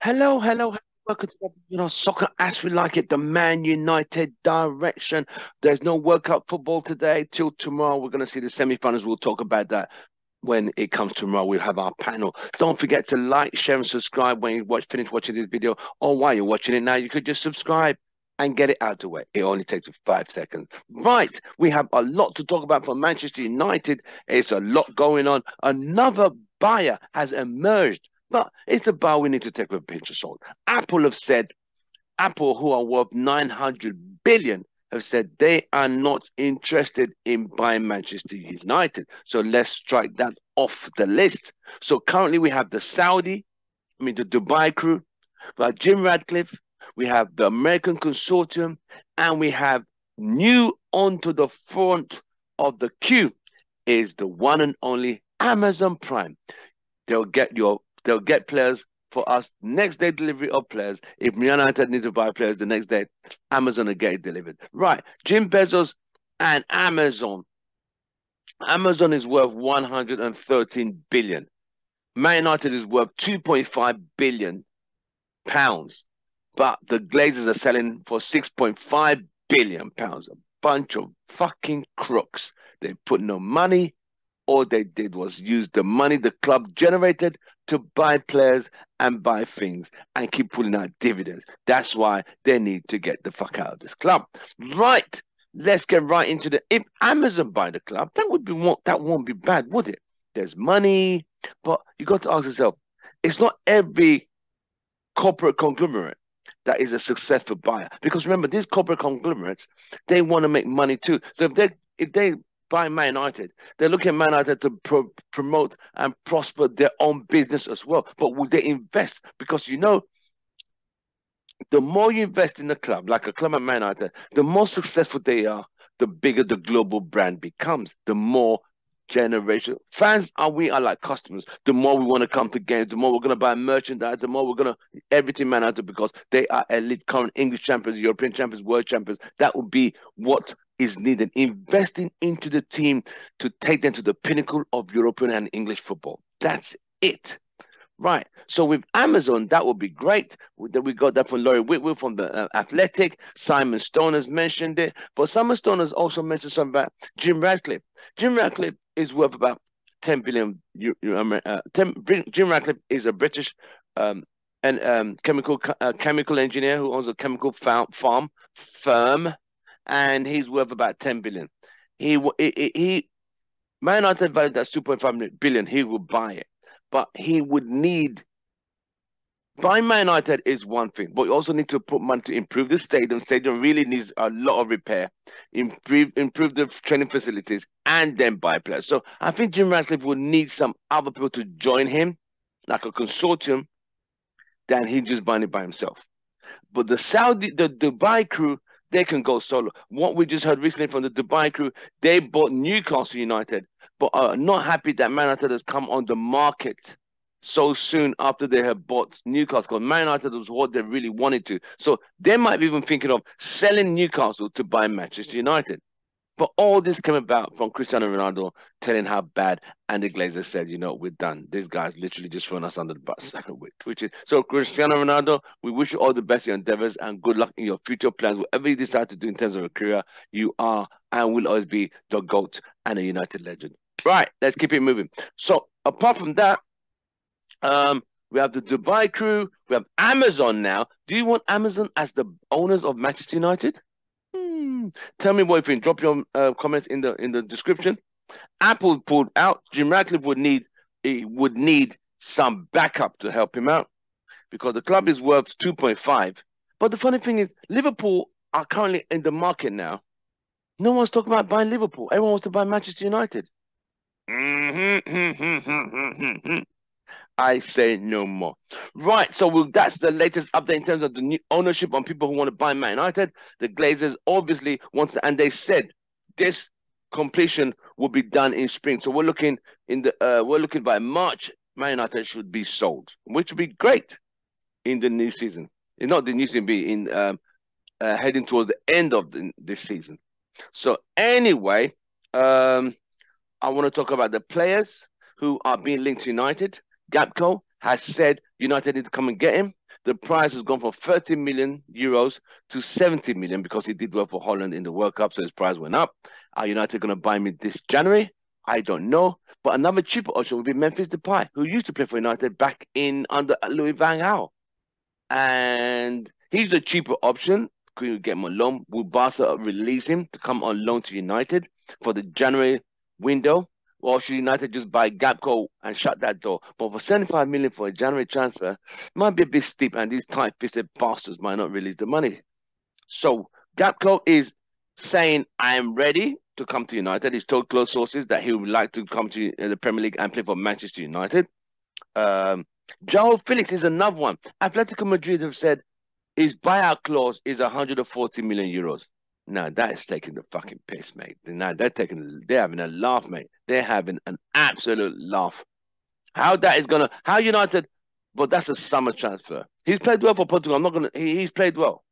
Hello, hello, hello. Welcome to soccer as we like it, the Man United direction. There's no World Cup football today. Till tomorrow, we're going to see the semi-finals. We'll talk about that when it comes tomorrow. We'll have our panel. Don't forget to like, share, and subscribe when you finish watching this video, or while you're watching it now. You could just subscribe and get it out of the way. It only takes 5 seconds. Right, we have a lot to talk about for Manchester United. It's a lot going on. Another buyer has emerged. But it's a bar we need to take with a pinch of salt. Apple, who are worth 900 billion, have said they are not interested in buying Manchester United. So let's strike that off the list. So currently we have the Dubai crew, we have Jim Radcliffe, we have the American consortium, and we have new onto the front of the queue is the one and only Amazon Prime. They'll get players for us. Next day delivery of players. If United need to buy players the next day, Amazon will get it delivered. Right. Jim Bezos and Amazon. Amazon is worth 113 billion. Man United is worth 2.5 billion pounds. But the Glazers are selling for 6.5 billion pounds. A bunch of fucking crooks. They put no money. All they did was use the money the club generated to buy players and buy things and keep pulling out dividends. That's why they need to get the fuck out of this club. Right. Let's get right into the. If Amazon buy the club, that won't be bad, would it? There's money, but you got to ask yourself, it's not every corporate conglomerate that is a successful buyer. Because remember, these corporate conglomerates, they want to make money too. So if they buy Man United, they're looking at Man United to promote and prosper their own business as well. But will they invest? Because the more you invest in a club, like a club at Man United, the more successful they are, the bigger the global brand becomes, the more generation fans are like customers. The more we want to come to games, the more we're going to buy merchandise, the more we're going to everything Man United, because they are elite current English champions, European champions, world champions. That would be what is needed, investing into the team to take them to the pinnacle of European and English football. That's it. Right. So with Amazon, that would be great. We got that from Laurie Whitworth from the Athletic. Simon Stone has mentioned it. But Simon Stone has also mentioned something about Jim Radcliffe. Jim Radcliffe is worth about 10 billion. Jim Radcliffe is a British chemical engineer who owns a chemical firm, and he's worth about 10 billion. Man United valued that's 2.5 billion. He will buy it. But he would need buying Man United is one thing, but you also need to put money to improve the stadium. Stadium really needs a lot of repair, improve the training facilities, and then buy players. So I think Jim Ratcliffe would need some other people to join him, like a consortium, than he just buying it by himself. But the Dubai crew, they can go solo. What we just heard recently from the Dubai crew, they bought Newcastle United, but are not happy that Man United has come on the market so soon after they have bought Newcastle. Because Man United was what they really wanted to. So they might be even thinking of selling Newcastle to buy Manchester United. But all this came about from Cristiano Ronaldo telling how bad, and the Glazers said, we're done. This guy's literally just throwing us under the bus. So Cristiano Ronaldo, we wish you all the best in your endeavors and good luck in your future plans. Whatever you decide to do in terms of a career, you are and will always be the GOAT and a United legend. Right, let's keep it moving. So apart from that, we have the Dubai crew, we have Amazon now. Do you want Amazon as the owners of Manchester United? Tell me what you think. Drop your comments in the description. Apple pulled out. Jim Ratcliffe would need some backup to help him out because the club is worth 2.5. But the funny thing is, Liverpool are currently in the market now. No one's talking about buying Liverpool. Everyone wants to buy Manchester United. I say no more. Right, so that's the latest update in terms of the new ownership on people who want to buy Man United. The Glazers obviously want to, and they said this completion will be done in spring. So we're looking by March. Man United should be sold, which would be great in the new season. It's not the new season, be in heading towards the end of this season. So anyway, I want to talk about the players who are being linked to United. Gakpo has said United need to come and get him. The price has gone from 30 million euros to 70 million because he did well for Holland in the World Cup, so his price went up. Are United going to buy him this January? I don't know. But another cheaper option would be Memphis Depay, who used to play for United back in under Louis van Gaal. And he's a cheaper option. Could you get him on loan? Will Barca release him to come on loan to United for the January window? Or should United just buy Gakpo and shut that door? But for 75 million for a January transfer, might be a bit steep, and these tight-fisted bastards might not release the money. So Gakpo is saying, I am ready to come to United. He's told close sources that he would like to come to the Premier League and play for Manchester United. João Felix is another one. Atletico Madrid have said his buyout clause is 140 million euros. Now that is taking the fucking piss, mate. Now they're having a laugh, mate. They're having an absolute laugh. How United, but that's a summer transfer. He's played well for Portugal. He's played well.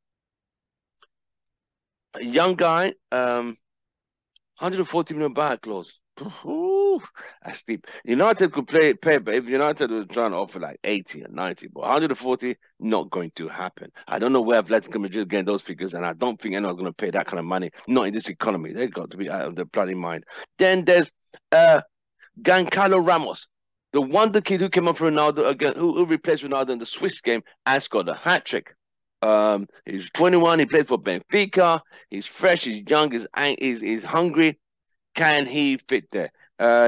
A young guy, 140 million buyout clause. Ooh, that's steep. United could pay, but if United was trying to offer like 80 or 90, but 140, not going to happen. I don't know where Atletico Madrid getting those figures, and I don't think anyone's going to pay that kind of money. Not in this economy. They've got to be out of their bloody mind. Then there's Giancarlo Ramos, the wonder kid who came up for Ronaldo again, who replaced Ronaldo in the Swiss game and scored a hat-trick. He's 21. He played for Benfica. He's fresh. He's young. He's hungry. Can he fit there?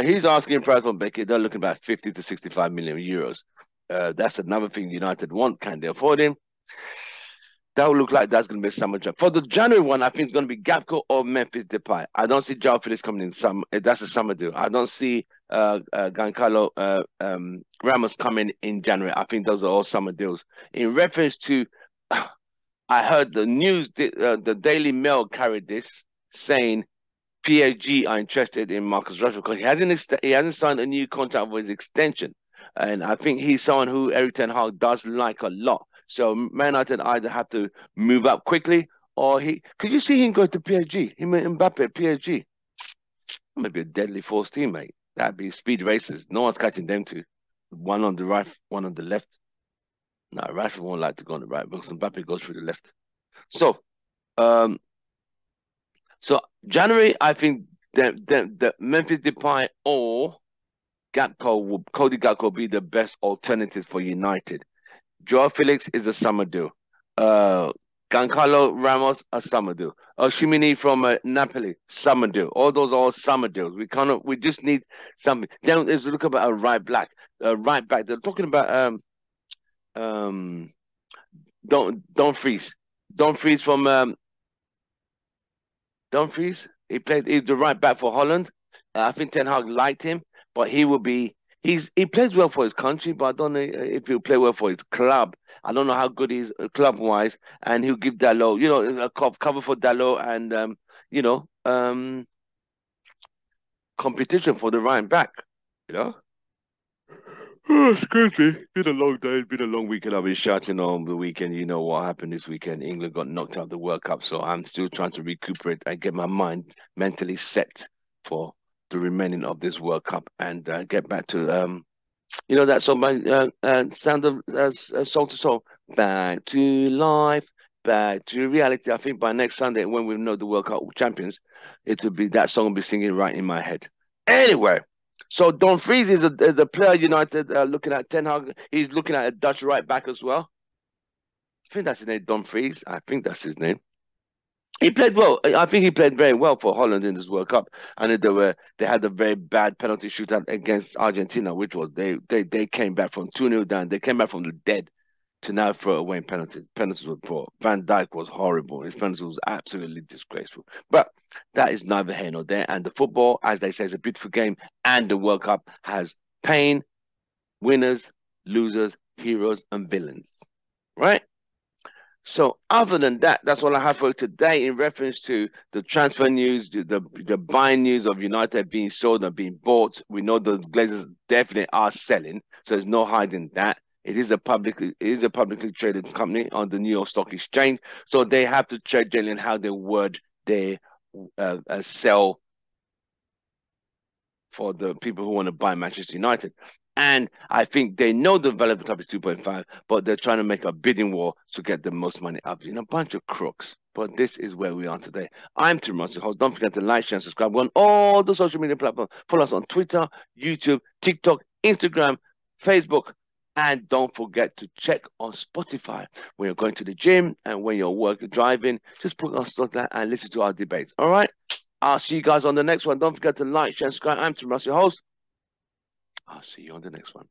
He's asking price for Becky. They're looking about 50 to 65 million euros. That's another thing United want. Can they afford him? That will look like that's going to be a summer job. For the January one, I think it's going to be Gakpo or Memphis Depay. I don't see João Felix coming in. That's a summer deal. I don't see Giancarlo Ramos coming in January. I think those are all summer deals. In reference to, I heard the news, the Daily Mail carried this saying PSG are interested in Marcus Rashford because he hasn't signed a new contract for his extension, and I think he's someone who Erik ten Hag does like a lot. So Man United either have to move up quickly, or could you see him go to PSG? Him and Mbappe at PSG, maybe a deadly force team, mate. That'd be speed races. No one's catching them two. One on the right, one on the left. No, Rashford won't like to go on the right because Mbappe goes through the left. So, So January, I think the Memphis Depay or Cody Gakpo will be the best alternative for United. Joao Felix is a summer deal. Giancarlo Ramos, a summer deal. Shimini from Napoli, summer deal. All those are all summer deals. We just need something. Then let's look about a right back. They're talking about don't freeze. Don't freeze from Dumfries, he's the right back for Holland. I think Ten Hag liked him, but he plays well for his country, but I don't know if he'll play well for his club. I don't know how good he's club wise, and he'll give Dalot, a cover for Dalot and competition for the right back, Oh, excuse me. It's been a long day. It's been a long weekend. I've been shouting on the weekend. You know what happened this weekend. England got knocked out of the World Cup. So I'm still trying to recuperate and get my mind mentally set for the remaining of this World Cup and get back to, that song by Sound of Soul to Soul. Back to life, back to reality. I think by next Sunday, when we know the World Cup champions, that song will be singing right in my head. Anyway. So Dumfries is a player United looking at Ten Hag. He's looking at a Dutch right back as well. I think that's his name, Dumfries. I think that's his name. He played well. I think he played very well for Holland in this World Cup. And they had a very bad penalty shootout against Argentina, which was they came back from 2-0 down. They came back from the dead to now throw away penalties. Penalties were poor. Van Dijk was horrible. His penalty was absolutely disgraceful. But that is neither here nor there. And the football, as they say, is a beautiful game. And the World Cup has pain, winners, losers, heroes, and villains. Right? So other than that, that's all I have for today in reference to the transfer news, the buying news of United being sold and being bought. We know the Glazers definitely are selling. So there's no hiding that. It is a publicly traded company on the New York Stock Exchange, so they have to tread gently in how they word their sell for the people who want to buy Manchester United. And I think they know the value of the club is 2.5, but they're trying to make a bidding war to get the most money up. You know, a bunch of crooks. But this is where we are today. I'm Tim Ross, your host. Don't forget to like, share, and subscribe. We're on all the social media platforms. Follow us on Twitter, YouTube, TikTok, Instagram, Facebook. And don't forget to check on Spotify when you're going to the gym and when you're driving. Just put on stuff like that and listen to our debates. All right? I'll see you guys on the next one. Don't forget to like, share, and subscribe. I'm Tim Ross, your host. I'll see you on the next one.